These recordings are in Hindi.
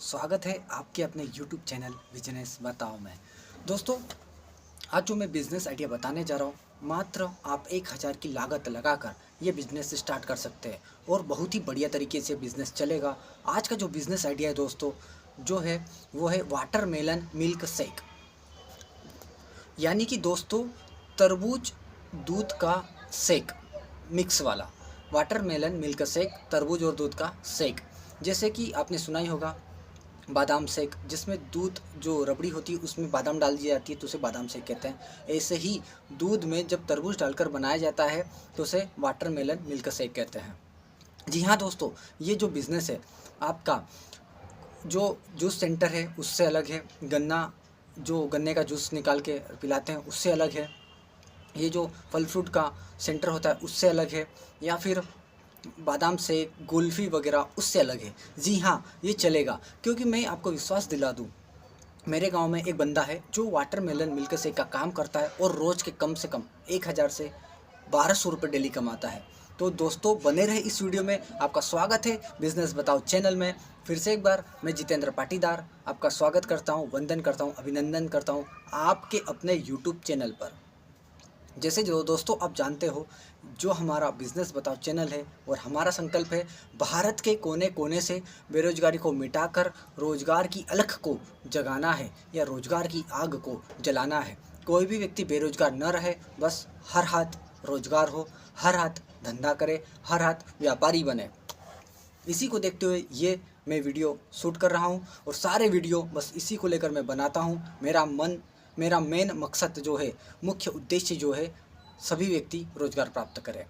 स्वागत है आपके अपने YouTube चैनल बिजनेस बताओ में। दोस्तों, आज जो मैं बिज़नेस आइडिया बताने जा रहा हूँ, मात्र आप 1000 की लागत लगाकर ये बिज़नेस स्टार्ट कर सकते हैं और बहुत ही बढ़िया तरीके से बिज़नेस चलेगा। आज का जो बिज़नेस आइडिया है दोस्तों, जो है वो है वाटरमेलन मिल्क शेक। यानी कि दोस्तों, तरबूज दूध का शेक मिक्स वाला वाटरमेलन मिल्क शेक, तरबूज और दूध का शेक। जैसे कि आपने सुना ही होगा बादाम शेक, जिसमें दूध जो रबड़ी होती है उसमें बादाम डाल दी जाती है तो उसे बादाम शेक कहते हैं। ऐसे ही दूध में जब तरबूज डालकर बनाया जाता है तो उसे वाटरमेलन मिल्क शेक कहते हैं। जी हाँ दोस्तों, ये जो बिज़नेस है आपका, जो जूस सेंटर है उससे अलग है, जो गन्ने का जूस निकाल के पिलाते हैं उससे अलग है, ये जो फल फ्रूट का सेंटर होता है उससे अलग है, या फिर बादाम शेक, कुल्फ़ी वगैरह उससे अलग है। जी हाँ, ये चलेगा, क्योंकि मैं आपको विश्वास दिला दूँ, मेरे गांव में एक बंदा है जो वाटरमेलन मिल्क शेक का काम करता है और रोज़ के कम से कम 1000 से 1200 रुपये डेली कमाता है। तो दोस्तों, बने रहे इस वीडियो में। आपका स्वागत है बिज़नेस बताओ चैनल में। फिर से एक बार मैं जितेंद्र पाटीदार आपका स्वागत करता हूँ, वंदन करता हूँ, अभिनंदन करता हूँ आपके अपने यूट्यूब चैनल पर। जैसे जो दोस्तों आप जानते हो, जो हमारा बिज़नेस बताओ चैनल है और हमारा संकल्प है भारत के कोने कोने से बेरोजगारी को मिटाकर रोजगार की अलख को जगाना है या रोजगार की आग को जलाना है। कोई भी व्यक्ति बेरोजगार न रहे, बस हर हाथ रोजगार हो, हर हाथ धंधा करे, हर हाथ व्यापारी बने। इसी को देखते हुए ये मैं वीडियो शूट कर रहा हूँ और सारे वीडियो बस इसी को लेकर मैं बनाता हूँ। मेरा मेन मकसद जो है, मुख्य उद्देश्य जो है, सभी व्यक्ति रोजगार प्राप्त करें।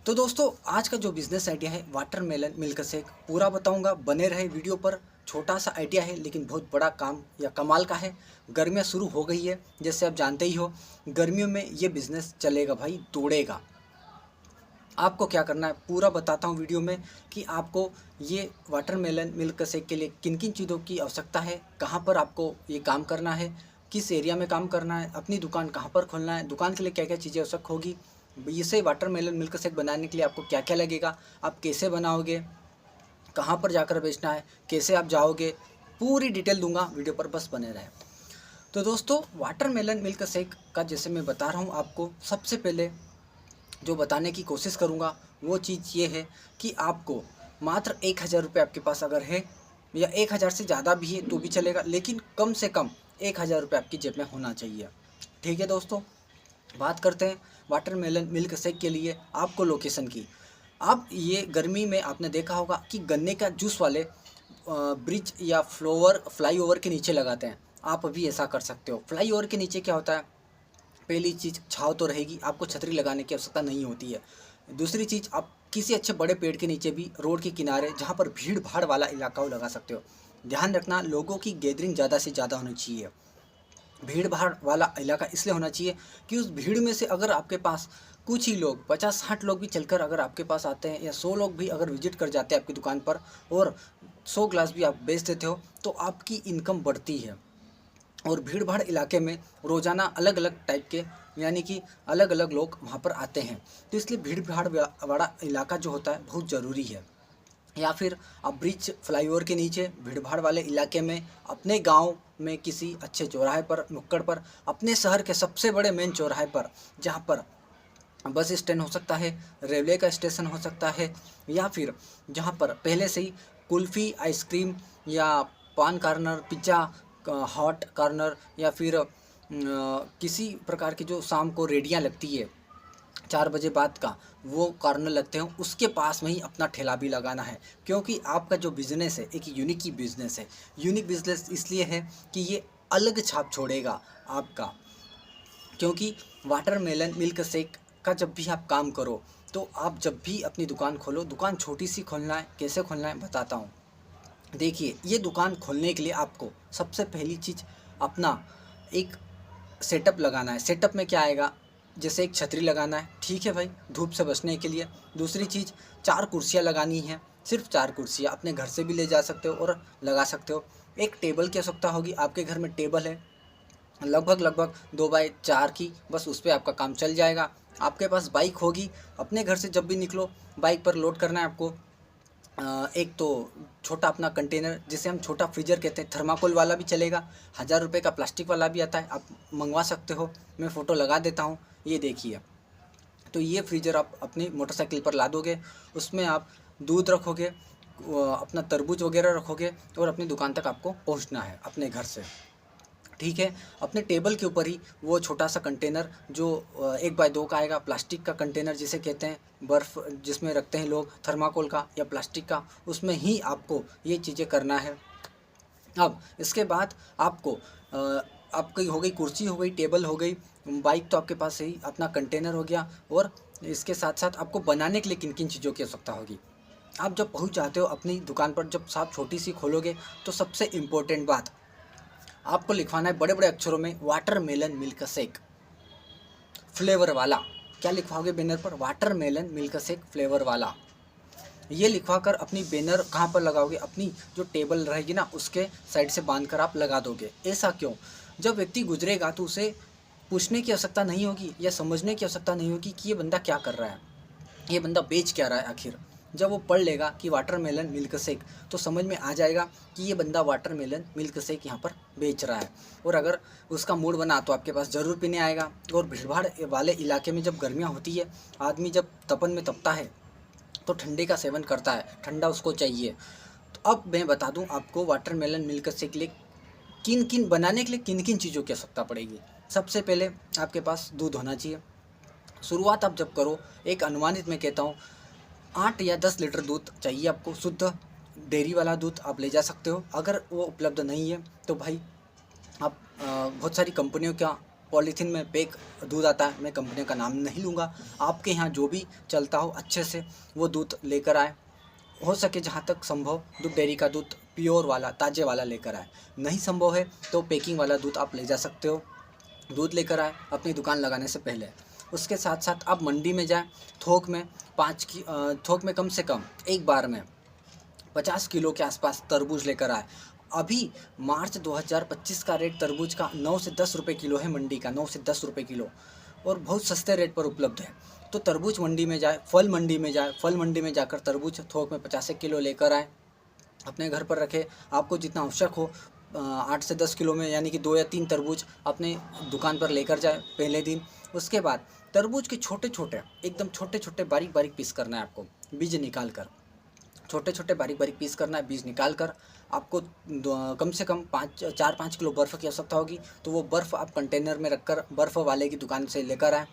तो दोस्तों, आज का जो बिज़नेस आइडिया है वाटरमेलन मिल्क शेक, पूरा बताऊंगा, बने रहे वीडियो पर। छोटा सा आइडिया है लेकिन बहुत बड़ा काम या कमाल का है। गर्मियाँ शुरू हो गई है, जैसे आप जानते ही हो, गर्मियों में ये बिज़नेस चलेगा भाई, दौड़ेगा। आपको क्या करना है पूरा बताता हूँ वीडियो में, कि आपको ये वाटरमेलन मिल्क शेक के लिए किन किन चीज़ों की आवश्यकता है, कहाँ पर आपको ये काम करना है, किस एरिया में काम करना है, अपनी दुकान कहाँ पर खोलना है, दुकान के लिए क्या क्या चीज़ें आवश्यक होगी, इसे वाटरमेलन मिल्क शेक बनाने के लिए आपको क्या क्या लगेगा, आप कैसे बनाओगे, कहाँ पर जाकर बेचना है, कैसे आप जाओगे, पूरी डिटेल दूंगा वीडियो पर, बस बने रहे। तो दोस्तों, वाटरमेलन मिल्क शेक का जैसे मैं बता रहा हूँ आपको, सबसे पहले जो बताने की कोशिश करूँगा वो चीज़ ये है कि आपको मात्र 1000 रुपये आपके पास अगर है, या 1000 से ज़्यादा भी है तो भी चलेगा, लेकिन कम से कम 1000 रुपये आपकी जेब में होना चाहिए। ठीक है दोस्तों, बात करते हैं वाटरमेलन मिल्क शेक के लिए आपको लोकेशन की। आप ये गर्मी में आपने देखा होगा कि गन्ने का जूस वाले ब्रिज या फ्लाईओवर के नीचे लगाते हैं। आप अभी ऐसा कर सकते हो। फ्लाईओवर के नीचे क्या होता है, पहली चीज़ छाँव तो रहेगी, आपको छतरी लगाने की आवश्यकता नहीं होती है। दूसरी चीज़, आप किसी अच्छे बड़े पेड़ के नीचे भी, रोड के किनारे जहाँ पर भीड़ भाड़ वाला इलाका हो, लगा सकते हो। ध्यान रखना, लोगों की गैदरिंग ज़्यादा से ज़्यादा होनी चाहिए। भीड़ भाड़ वाला इलाका इसलिए होना चाहिए कि उस भीड़ में से अगर आपके पास कुछ ही लोग, 50-60 लोग भी चलकर अगर आपके पास आते हैं, या 100 लोग भी अगर विजिट कर जाते हैं आपकी दुकान पर, और 100 ग्लास भी आप बेच देते हो, तो आपकी इनकम बढ़ती है। और भीड़ भाड़ इलाके में रोज़ाना अलग अलग टाइप के, यानी कि अलग अलग लोग वहाँ पर आते हैं, तो इसलिए भीड़ भाड़ वाला इलाका जो होता है बहुत ज़रूरी है। या फिर आप ब्रिज फ्लाईओवर के नीचे भीड़ भाड़ वाले इलाके में, अपने गांव में किसी अच्छे चौराहे पर, नुक्कड़ पर, अपने शहर के सबसे बड़े मेन चौराहे पर, जहाँ पर बस स्टैंड हो सकता है, रेलवे का स्टेशन हो सकता है, या फिर जहाँ पर पहले से ही कुल्फ़ी, आइसक्रीम या पान कॉर्नर, पिज़्ज़ा हॉट कॉर्नर, या फिर किसी प्रकार की जो शाम को रेडियाँ लगती है 4 बजे बाद का, वो कॉर्नर लगते हैं, उसके पास में ही अपना ठेला भी लगाना है। क्योंकि आपका जो बिज़नेस है एक यूनिक ही बिज़नेस है। यूनिक बिज़नेस इसलिए है कि ये अलग छाप छोड़ेगा आपका। क्योंकि वाटरमेलन मिल्क शेक का जब भी आप काम करो, तो आप जब भी अपनी दुकान खोलो, दुकान छोटी सी खोलना है, कैसे खोलना है बताता हूँ। देखिए, ये दुकान खोलने के लिए आपको सबसे पहली चीज़ अपना एक सेटअप लगाना है। सेटअप में क्या आएगा, जैसे एक छतरी लगाना है, ठीक है भाई, धूप से बचने के लिए। दूसरी चीज़, 4 कुर्सियाँ लगानी है, सिर्फ 4 कुर्सियाँ, अपने घर से भी ले जा सकते हो और लगा सकते हो। एक टेबल की आवश्यकता होगी, आपके घर में टेबल है लगभग 2x4 की, बस उस पर आपका काम चल जाएगा। आपके पास बाइक होगी, अपने घर से जब भी निकलो बाइक पर लोड करना है आपको, एक तो छोटा अपना कंटेनर जिसे हम छोटा फ्रीजर कहते हैं, थर्माकोल वाला भी चलेगा, 1000 रुपये का प्लास्टिक वाला भी आता है, आप मंगवा सकते हो। मैं फ़ोटो लगा देता हूँ, ये देखिए। तो ये फ्रीज़र आप अपनी मोटरसाइकिल पर ला दोगे, उसमें आप दूध रखोगे, अपना तरबूज वगैरह रखोगे और अपनी दुकान तक आपको पहुंचना है अपने घर से, ठीक है। अपने टेबल के ऊपर ही वो छोटा सा कंटेनर जो 1x2 का आएगा, प्लास्टिक का कंटेनर जिसे कहते हैं, बर्फ़ जिसमें रखते हैं लोग, थर्माकोल का या प्लास्टिक का, उसमें ही आपको ये चीज़ें करना है। अब इसके बाद आपको आपकी हो गई कुर्सी, हो गई टेबल, हो गई बाइक, तो आपके पास ही अपना कंटेनर हो गया। और इसके साथ साथ आपको बनाने के लिए किन किन चीज़ों की आवश्यकता होगी। आप जब पहुंच जाते हो अपनी दुकान पर, जब आप छोटी सी खोलोगे, तो सबसे इम्पोर्टेंट बात आपको लिखवाना है बड़े बड़े अक्षरों में, वाटरमेलन मिल्क शेक फ्लेवर वाला। क्या लिखवाओगे बैनर पर? वाटरमेलन मिल्क शेक फ्लेवर वाला। ये लिखवा कर अपनी बैनर कहाँ पर लगाओगे? अपनी जो टेबल रहेगी ना, उसके साइड से बांध कर आप लगा दोगे। ऐसा क्यों? जब व्यक्ति गुजरेगा तो उसे पूछने की आवश्यकता नहीं होगी या समझने की आवश्यकता नहीं होगी कि ये बंदा क्या कर रहा है, ये बंदा बेच क्या रहा है आखिर। जब वो पढ़ लेगा कि वाटरमेलन मिल्क शेक, तो समझ में आ जाएगा कि ये बंदा वाटरमेलन मिल्क शेक यहाँ पर बेच रहा है। और अगर उसका मूड बना तो आपके पास ज़रूर पीने आएगा। और भीड़भाड़ वाले इलाके में जब गर्मियाँ होती है, आदमी जब तपन में तपता है तो ठंडे का सेवन करता है, ठंडा उसको चाहिए। तो अब मैं बता दूं आपको वाटरमेलन मिल्क शेक के लिए किन किन बनाने के लिए किन किन चीज़ों की आवश्यकता पड़ेगी। सबसे पहले आपके पास दूध होना चाहिए। शुरुआत आप जब करो, एक अनुमानित मैं कहता हूँ 8 या 10 लीटर दूध चाहिए आपको। शुद्ध डेयरी वाला दूध आप ले जा सकते हो। अगर वो उपलब्ध नहीं है तो भाई आप बहुत सारी कंपनियों का पॉलीथीन में पैक दूध आता है, मैं कंपनियों का नाम नहीं लूँगा। आपके यहाँ जो भी चलता हो अच्छे से वो दूध लेकर आए। हो सके जहाँ तक संभव दूध डेयरी का दूध प्योर वाला, ताज़े वाला लेकर आए। नहीं संभव है तो पैकिंग वाला दूध आप ले जा सकते हो। दूध लेकर आए अपनी दुकान लगाने से पहले। उसके साथ साथ आप मंडी में जाएँ, थोक में थोक में कम से कम एक बार में 50 किलो के आसपास तरबूज लेकर आए। अभी मार्च 2025 का रेट तरबूज का 9 से 10 रुपये किलो है मंडी का, 9 से 10 रुपये किलो, और बहुत सस्ते रेट पर उपलब्ध है। तो तरबूज मंडी में जाए, फल मंडी में जाए, फल मंडी में जाकर तरबूज थोक में 50 किलो लेकर आए, अपने घर पर रखे। आपको जितना आवश्यक हो 8 से 10 किलो में, यानी कि 2 या 3 तरबूज अपने दुकान पर लेकर जाए पहले दिन। उसके बाद तरबूज के छोटे छोटे, एकदम छोटे छोटे बारीक बारीक पीस करना है आपको, बीज निकाल कर छोटे छोटे बारीक बारीक पीस करना है। बीज निकाल कर आपको कम से कम 4-5 किलो बर्फ़ की आवश्यकता होगी। तो वो बर्फ़ आप कंटेनर में रखकर बर्फ़ वाले की दुकान से लेकर आए।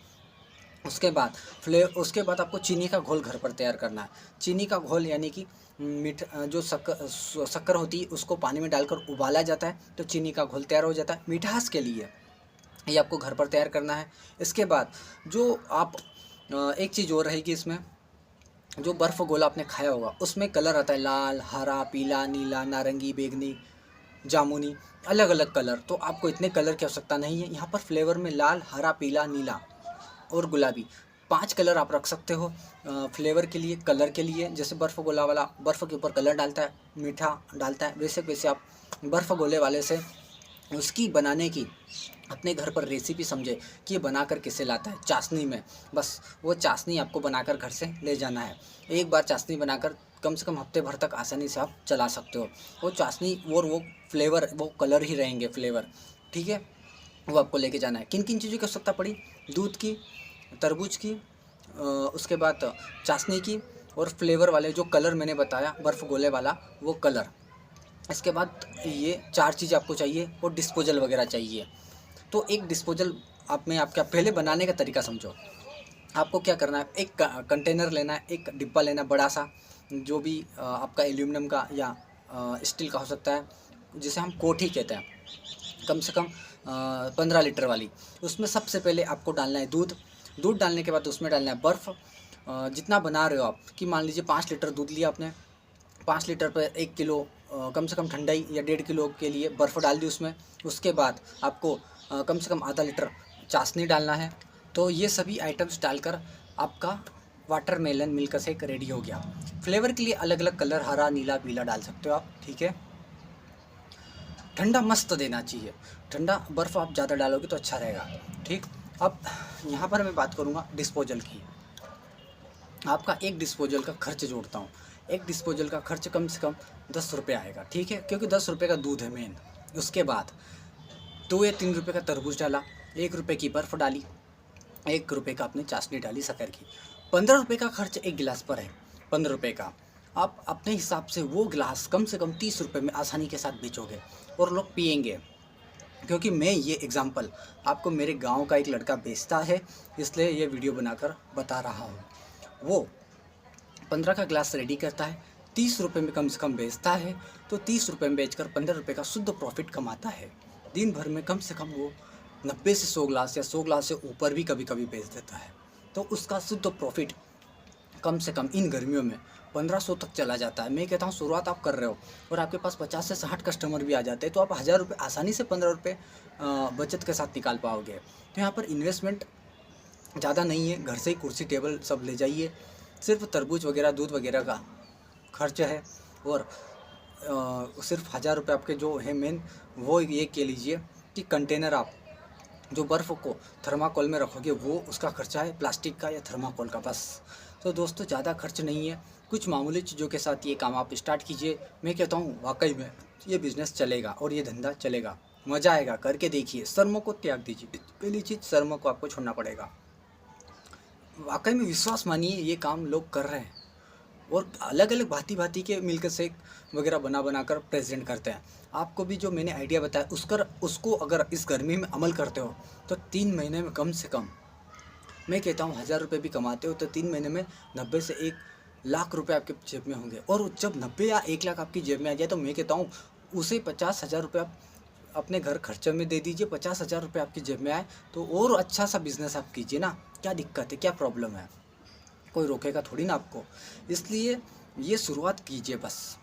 उसके बाद आपको चीनी का घोल घर पर तैयार करना है। चीनी का घोल यानी कि जो शक्कर होती है उसको पानी में डालकर उबाला जाता है, तो चीनी का घोल तैयार हो जाता है मिठास के लिए। ये आपको घर पर तैयार करना है। इसके बाद जो आप एक चीज़ और रहेगी इसमें, जो बर्फ़ गोला आपने खाया होगा उसमें कलर आता है, लाल, हरा, पीला, नीला, नारंगी, बैंगनी, जामुनी, अलग अलग कलर। तो आपको इतने कलर की आवश्यकता नहीं है। यहाँ पर फ्लेवर में लाल, हरा, पीला, नीला और गुलाबी 5 कलर आप रख सकते हो फ्लेवर के लिए, कलर के लिए। जैसे बर्फ़ गोला वाला बर्फ़ के ऊपर कलर डालता है, मीठा डालता है, वैसे वैसे आप बर्फ़ गोले वाले से उसकी बनाने की अपने घर पर रेसिपी समझे कि ये बनाकर कैसे लाता है चाशनी में। बस वो चाशनी आपको बनाकर घर से ले जाना है। एक बार चाशनी बनाकर कम से कम हफ्ते भर तक आसानी से आप चला सकते हो। वो चाशनी और वो फ्लेवर, वो कलर ही रहेंगे फ्लेवर, ठीक है। वो आपको लेके जाना है। किन किन चीज़ों की आवश्यकता पड़ी? दूध की, तरबूज की, उसके बाद चाशनी की, और फ्लेवर वाले जो कलर मैंने बताया बर्फ़ गोले वाला वो कलर। इसके बाद ये 4 चीज़ आपको चाहिए, और डिस्पोजल वगैरह चाहिए। तो एक डिस्पोजल आप में आपका पहले बनाने का तरीका समझो। आपको क्या करना है, एक कंटेनर लेना है, एक डिब्बा लेना है बड़ा सा, जो भी आपका एल्यूमिनियम का या स्टील का हो सकता है, जिसे हम कोठी कहते हैं, कम से कम 15 लीटर वाली। उसमें सबसे पहले आपको डालना है दूध। दूध डालने के बाद उसमें डालना है बर्फ़। जितना बना रहे हो आप, कि मान लीजिए 5 लीटर दूध लिया आपने, 5 लीटर पर 1 किलो कम से कम ठंडाई, या 1.5 किलो के लिए बर्फ़ डाल दी उसमें। उसके बाद आपको कम से कम आधा लीटर चाशनी डालना है। तो ये सभी आइटम्स डालकर आपका वाटरमेलन मिल्क शेक रेडी हो गया। फ्लेवर के लिए अलग अलग कलर, हरा, नीला, पीला डाल सकते हो आप, ठीक है। ठंडा मस्त देना चाहिए, ठंडा बर्फ़ आप ज़्यादा डालोगे तो अच्छा रहेगा, ठीक। अब यहाँ पर मैं बात करूँगा डिस्पोजल की। आपका एक डिस्पोजल का खर्च जोड़ता हूँ। एक डिस्पोजल का खर्च कम से कम 10 रुपये आएगा, ठीक है, क्योंकि 10 रुपये का दूध है मेन। उसके बाद 2 या 3 रुपये का तरबूज डाला, 1 रुपये की बर्फ़ डाली, 1 रुपये का आपने चाशनी डाली शक्कर की। 15 रुपये का खर्च एक गिलास पर है, 15 रुपये का। आप अपने हिसाब से वो गिलास कम से कम 30 रुपये में आसानी के साथ बेचोगे और लोग पिएंगे। क्योंकि मैं ये एग्ज़ाम्पल आपको मेरे गांव का एक लड़का बेचता है, इसलिए ये वीडियो बनाकर बता रहा हूँ। वो 15 का गिलास रेडी करता है, 30 रुपये में कम से कम बेचता है, तो 30 रुपये में बेचकर 15 रुपये का शुद्ध प्रॉफिट कमाता है। दिन भर में कम से कम वो 90 से 100 गिलास या 100 गिलास से ऊपर भी कभी कभी बेच देता है। तो उसका शुद्ध प्रॉफिट कम से कम इन गर्मियों में 1500 तक चला जाता है। मैं कहता हूँ शुरुआत आप कर रहे हो और आपके पास 50 से 60 कस्टमर भी आ जाते हैं, तो आप 1000 रुपये आसानी से 15 रुपये बचत के साथ निकाल पाओगे। तो यहाँ पर इन्वेस्टमेंट ज़्यादा नहीं है, घर से ही कुर्सी टेबल सब ले जाइए, सिर्फ तरबूज वगैरह दूध वगैरह का खर्च है और सिर्फ 1000 रुपये आपके जो है मेन वो ये कह लीजिए कि कंटेनर आप जो बर्फ़ को थर्माकोल में रखोगे वो उसका खर्चा है, प्लास्टिक का या थर्माकोल का, बस। तो दोस्तों ज़्यादा खर्च नहीं है, कुछ मामूली चीज़ों के साथ ये काम आप स्टार्ट कीजिए। मैं कहता हूँ वाकई में ये बिज़नेस चलेगा और ये धंधा चलेगा, मज़ा आएगा, करके देखिए। शर्म को त्याग दीजिए, पहली चीज़ शर्म को आपको छोड़ना पड़ेगा। वाकई में विश्वास मानिए ये काम लोग कर रहे हैं और अलग अलग भांति भांति के मिल्क शेक वगैरह बना कर प्रेजेंट करते हैं। आपको भी जो मैंने आइडिया बताया उसको अगर इस गर्मी में अमल करते हो तो 3 महीने में कम से कम, मैं कहता हूँ 1000 रुपये भी कमाते हो तो 3 महीने में 90 से 1 लाख रुपये आपके जेब में होंगे। और जब 90 या 1 लाख आपकी जेब में आ जाए तो मैं कहता हूँ उसे 50,000 रुपये आप अपने घर खर्चे में दे दीजिए। 50,000 रुपये आपकी जेब में आए तो और अच्छा सा बिज़नेस आप कीजिए ना, क्या दिक्कत है, क्या प्रॉब्लम है, कोई रोकेगा थोड़ी ना आपको। इसलिए ये शुरुआत कीजिए बस।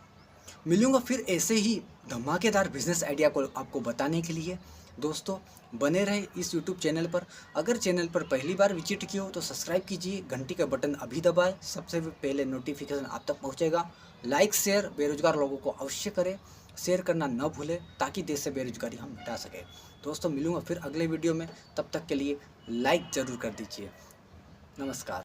मिलूँगा फिर ऐसे ही धमाकेदार बिजनेस आइडिया को आपको बताने के लिए। दोस्तों बने रहे इस यूट्यूब चैनल पर। अगर चैनल पर पहली बार विजिट किए हो तो सब्सक्राइब कीजिए, घंटी का बटन अभी दबाएं, सबसे पहले नोटिफिकेशन आप तक पहुंचेगा। लाइक शेयर बेरोजगार लोगों को अवश्य करें, शेयर करना न भूलें ताकि देश से बेरोजगारी हम मिटा सकें। दोस्तों मिलूँगा फिर अगले वीडियो में, तब तक के लिए लाइक ज़रूर कर दीजिए। नमस्कार।